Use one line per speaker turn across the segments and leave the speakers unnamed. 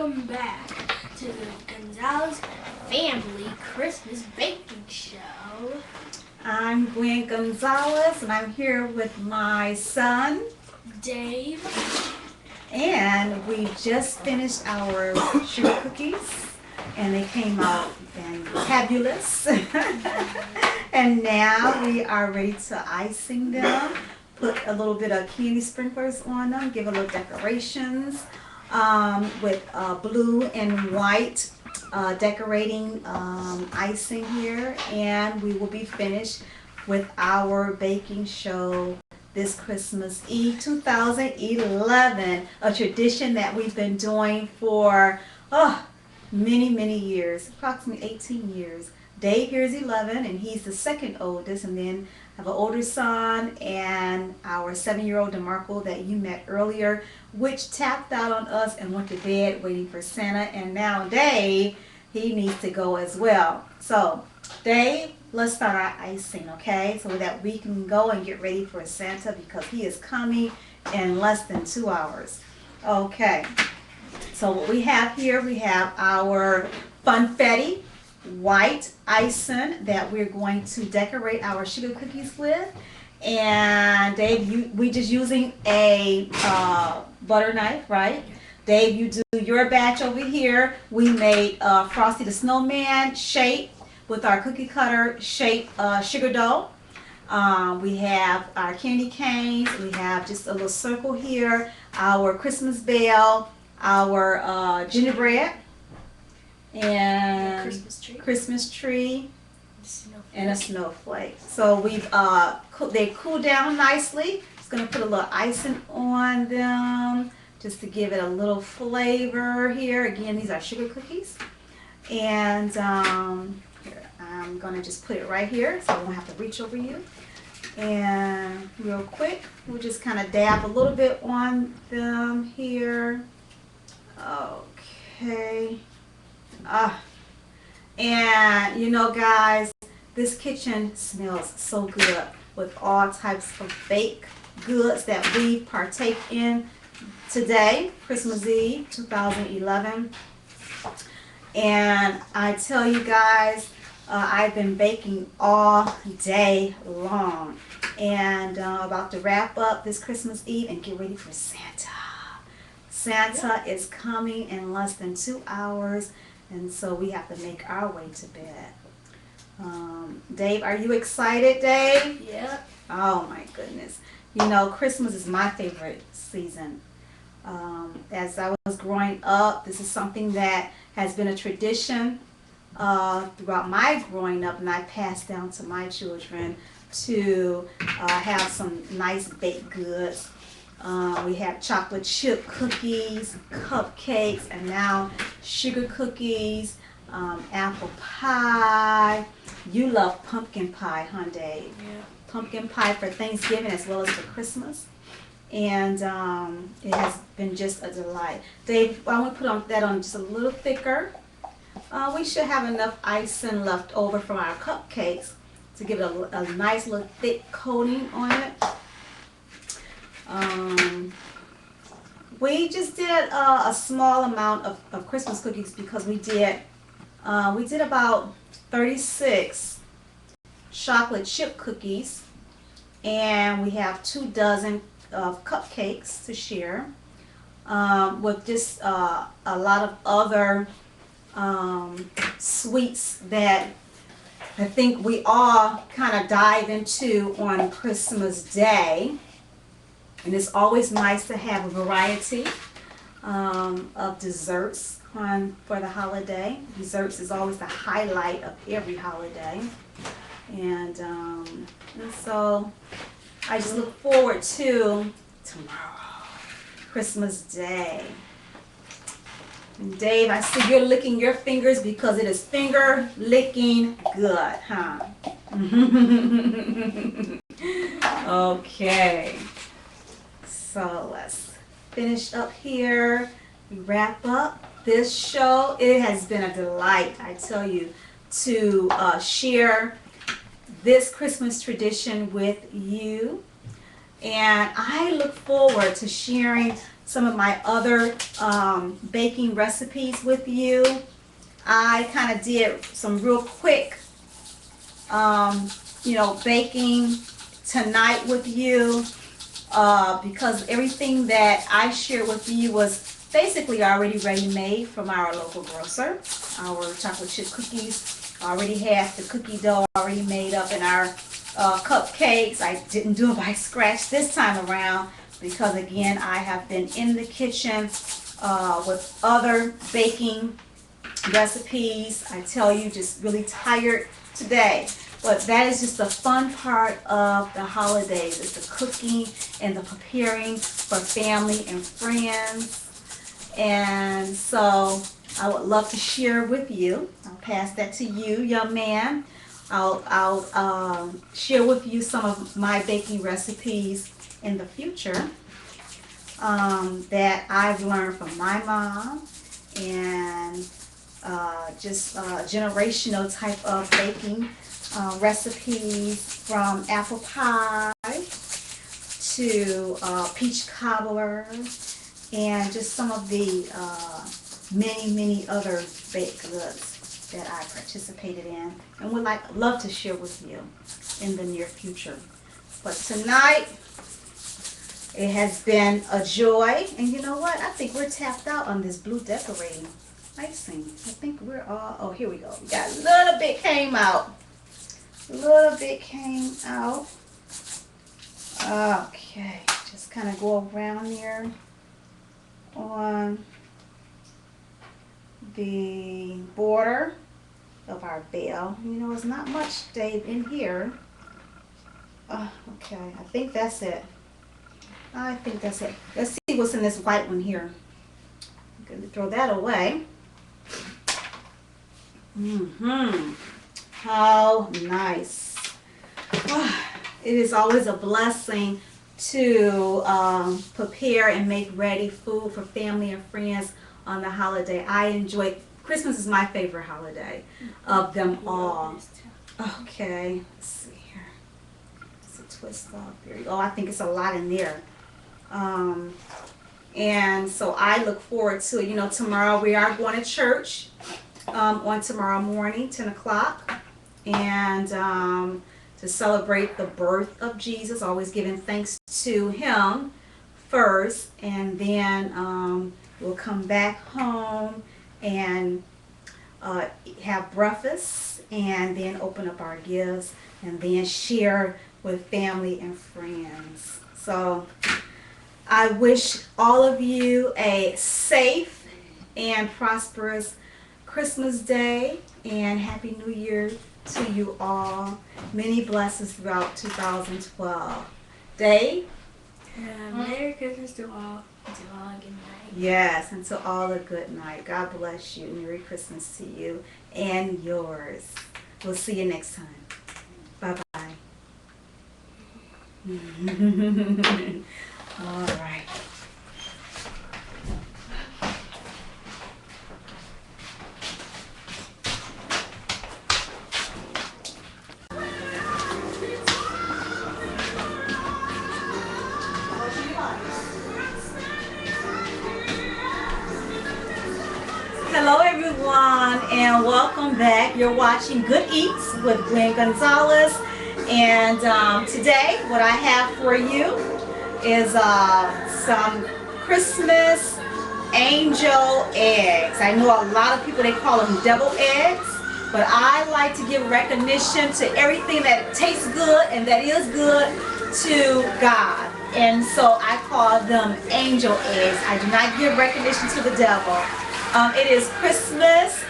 welcome back to the Gonzalez Family Christmas Baking Show.
I'm Gwen Gonzalez, and I'm here with my son,
Dave.
And we just finished our sugar cookies, and they came out fabulous. And now we are ready to icing them, put a little bit of candy sprinklers on them, give a little decorations with blue and white decorating icing here, and we will be finished with our baking show this Christmas Eve 2011, a tradition that we've been doing for many years, approximately 18 years. Dave here is 11, and he's the second oldest, and then I have an older son and our 7-year-old DeMarco that you met earlier, which tapped out on us and went to bed waiting for Santa. And now Dave, he needs to go as well. So Dave, let's start our icing, okay? So that we can go and get ready for Santa, because he is coming in less than 2 hours. Okay, so what we have here, we have our funfetti white icing that we're going to decorate our sugar cookies with. And Dave, we just using a butter knife, right? Dave, you do your batch over here. We made Frosty the Snowman shape with our cookie cutter shape sugar dough. We have our candy canes. We have just a little circle here, our Christmas bell, our gingerbread, and Christmas tree, and a snowflake. So we've they cool down nicely. Just gonna put a little icing on them just to give it a little flavor here. Again, these are sugar cookies, and here, I'm gonna just put it right here so I won't have to reach over you. And real quick, we'll just kind of dab a little bit on them here. Okay. And you know, guys, this kitchen smells so good with all types of baked goods that we partake in today, Christmas Eve 2011. And I tell you guys, I've been baking all day long, and about to wrap up this Christmas Eve and get ready for Santa. Santa is coming in less than 2 hours, and so we have to make our way to bed. Dave, are you excited, Dave?
Yeah.
Oh my goodness. You know, Christmas is my favorite season. As I was growing up, this is something that has been a tradition throughout my growing up, and I passed down to my children to have some nice baked goods. We have chocolate chip cookies, cupcakes, and now sugar cookies, apple pie. You love pumpkin pie, huh, Dave?
Yeah.
Pumpkin pie for Thanksgiving as well as for Christmas. And it has been just a delight. Dave, why don't we put that on just a little thicker? We should have enough icing left over from our cupcakes to give it a nice little thick coating on it. We just did a small amount of Christmas cookies because we did about 36 chocolate chip cookies, and we have 2 dozen of cupcakes to share with just a lot of other sweets that I think we all kind of dive into on Christmas Day. And it's always nice to have a variety of desserts for the holiday. Desserts is always the highlight of every holiday. And so I just look forward to tomorrow, Christmas Day. And Dave, I see you're licking your fingers because it is finger licking good, huh? Okay. So let's finish up here. We wrap up this show. It has been a delight, I tell you, to share this Christmas tradition with you. And I look forward to sharing some of my other baking recipes with you. I kind of did some real quick, baking tonight with you because everything that I shared with you was basically already ready made from our local grocer. Our chocolate chip cookies already have the cookie dough already made up, in our cupcakes. I didn't do it by scratch this time around because, again, I have been in the kitchen with other baking recipes. I tell you, just really tired today. But that is just the fun part of the holidays. It's the cooking and the preparing for family and friends. And so I would love to share with you. I'll pass that to you, young man. I'll share with you some of my baking recipes in the future that I've learned from my mom, and just generational type of baking recipes, from apple pie to peach cobbler, and just some of the many other baked goods that I participated in and would love to share with you in the near future. But tonight, it has been a joy, and you know what? I think we're tapped out on this blue decorating icing. I think we're all, oh, here we go. We got a little bit came out. Okay, just kind of go around here on the border of our bell. You know, it's not much, Dave, in here. Okay, I think that's it. Let's see what's in this white one here. I'm going to throw that away. How nice. It is always a blessing to prepare and make ready food for family and friends on the holiday. I enjoy, Christmas is my favorite holiday of them all. Okay, let's see here. It's a twist off. There you go. I think it's a lot in there. And so I look forward to it. You know, tomorrow we are going to church on tomorrow morning, 10 o'clock. And to celebrate the birth of Jesus, always giving thanks to him first, and then we'll come back home and have breakfast, and then open up our gifts, and then share with family and friends. So I wish all of you a safe and prosperous Christmas Day, and Happy New Year to you all. Many blessings throughout 2012. Dave?
Merry Christmas to all. To all, good night.
Yes, and to all a good night. God bless you. Merry Christmas to you and yours. We'll see you next time. Bye-bye. All right. Hello everyone, and welcome back. You're watching Good Eats with Gwen Gonzalez, and today what I have for you is some Christmas angel eggs. I know a lot of people, they call them devil eggs, but I like to give recognition to everything that tastes good and that is good to God, and so I call them angel eggs. I do not give recognition to the devil. It is Christmas,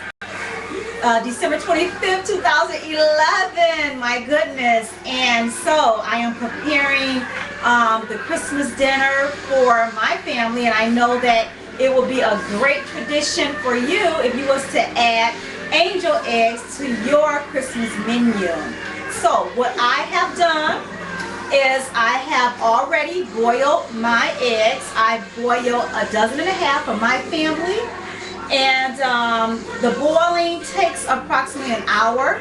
December 25th, 2011, my goodness. And so I am preparing the Christmas dinner for my family, and I know that it will be a great tradition for you if you was to add angel eggs to your Christmas menu. So what I have done is I have already boiled my eggs. I boiled 1.5 dozen for my family. And the boiling takes approximately an hour.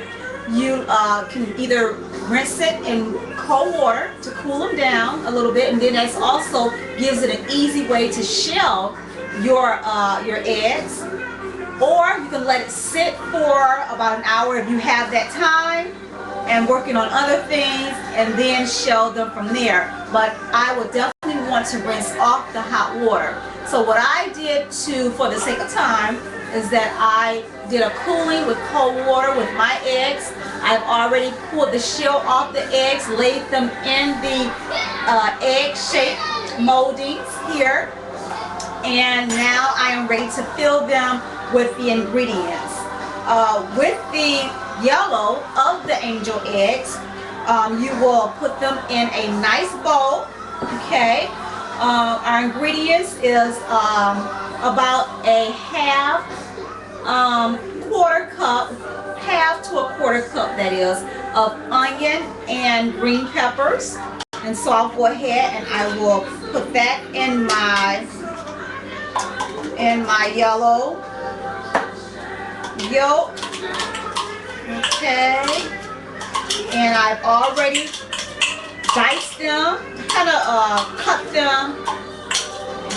You can either rinse it in cold water to cool them down a little bit, and then that also gives it an easy way to shell your eggs. Or you can let it sit for about an hour if you have that time and working on other things, and then shell them from there. But I would definitely want to rinse off the hot water. So what I did for the sake of time, is that I did a cooling with cold water with my eggs. I've already pulled the shell off the eggs, laid them in the egg-shaped moldings here. And now I am ready to fill them with the ingredients. With the yellow of the angel eggs, you will put them in a nice bowl. Okay. Our ingredients is about a half to a quarter cup, that is, of onion and green peppers. And so I'll go ahead and I will put that in my yellow yolk. Okay. And I've already diced them, kind of cut them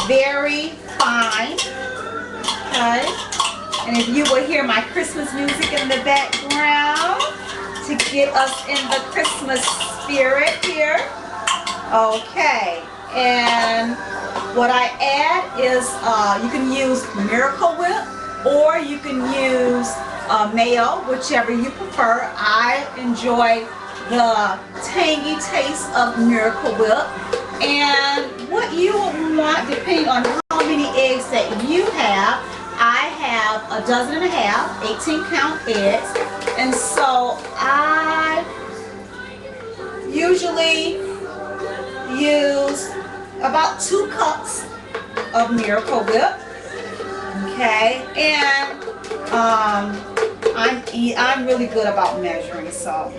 very fine. Okay. And if you will hear my Christmas music in the background to get us in the Christmas spirit here. Okay. And what I add is you can use Miracle Whip, or you can use mayo, whichever you prefer. I enjoy the tangy taste of Miracle Whip. And what you will want, depending on how many eggs that you have, I have a dozen and a half 18-count eggs, and so I usually use about 2 cups of Miracle Whip. Okay, and I'm really good about measuring, so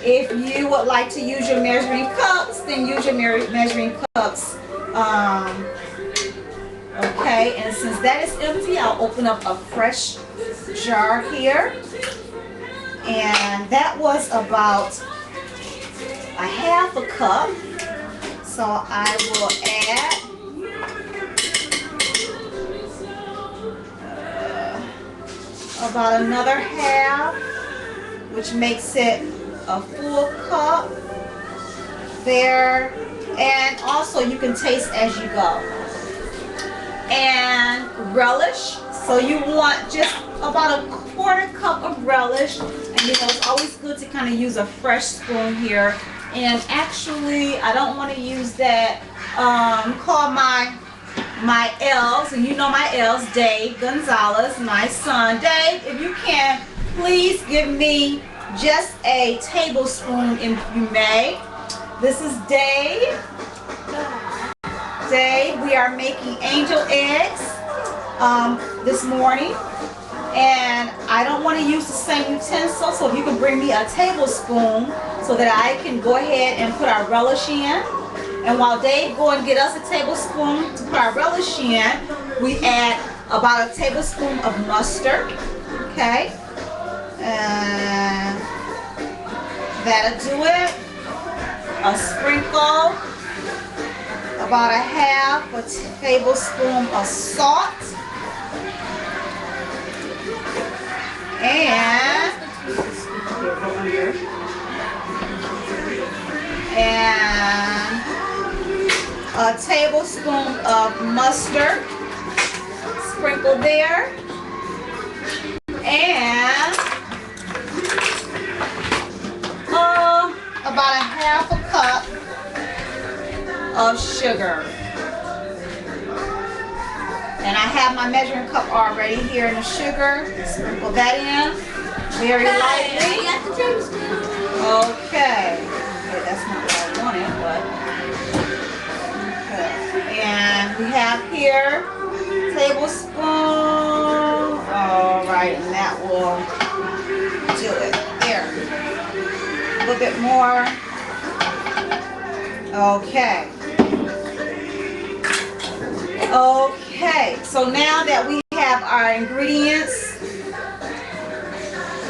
if you would like to use your measuring cups, then use your measuring cups. Okay, and since that is empty, I'll open up a fresh jar here, and that was about a half a cup, so I will add about another half, which makes it a full cup there. And also you can taste as you go. And relish, so you want just about a quarter cup of relish, and you know it's always good to kind of use a fresh spoon here. And actually I don't want to use that, call my elves, and you know my elves, Dave Gonzalez, my son. Dave, if you can, please give me just a tablespoon if you may. This is Dave. Dave, we are making angel eggs this morning, and I don't want to use the same utensil, so if you can bring me a tablespoon so that I can go ahead and put our relish in. And while Dave go and get us a tablespoon to put our relish in, we add about a tablespoon of mustard. Okay, and that'll do it. A sprinkle, about a half a tablespoon of salt, and a tablespoon of mustard, sprinkle there, and about a half a cup of sugar. And I have my measuring cup already here in the sugar. Sprinkle that in very lightly. Okay. That's not what I wanted, but okay. And we have here tablespoon. All right, and that will do it. Here. A little bit more. Okay. Okay, so now that we have our ingredients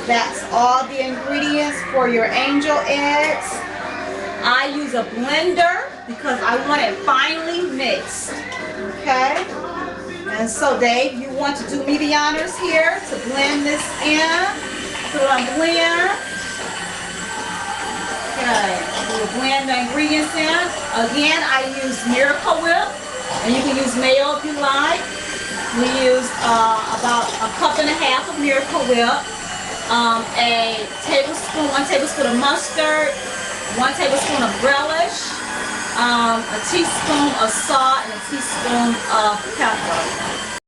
That's all the ingredients for your angel eggs. I use a blender because I want it finely mixed. Okay? And so Dave, you want to do me the honors here to blend this in. Put it on blend. Okay, we'll blend the ingredients in. Again, I use Miracle Whip, and you can use mayo if you like. We use about a cup and a half of Miracle Whip, one tablespoon of mustard, 1 tablespoon of relish, a teaspoon of salt, and a teaspoon of pepper.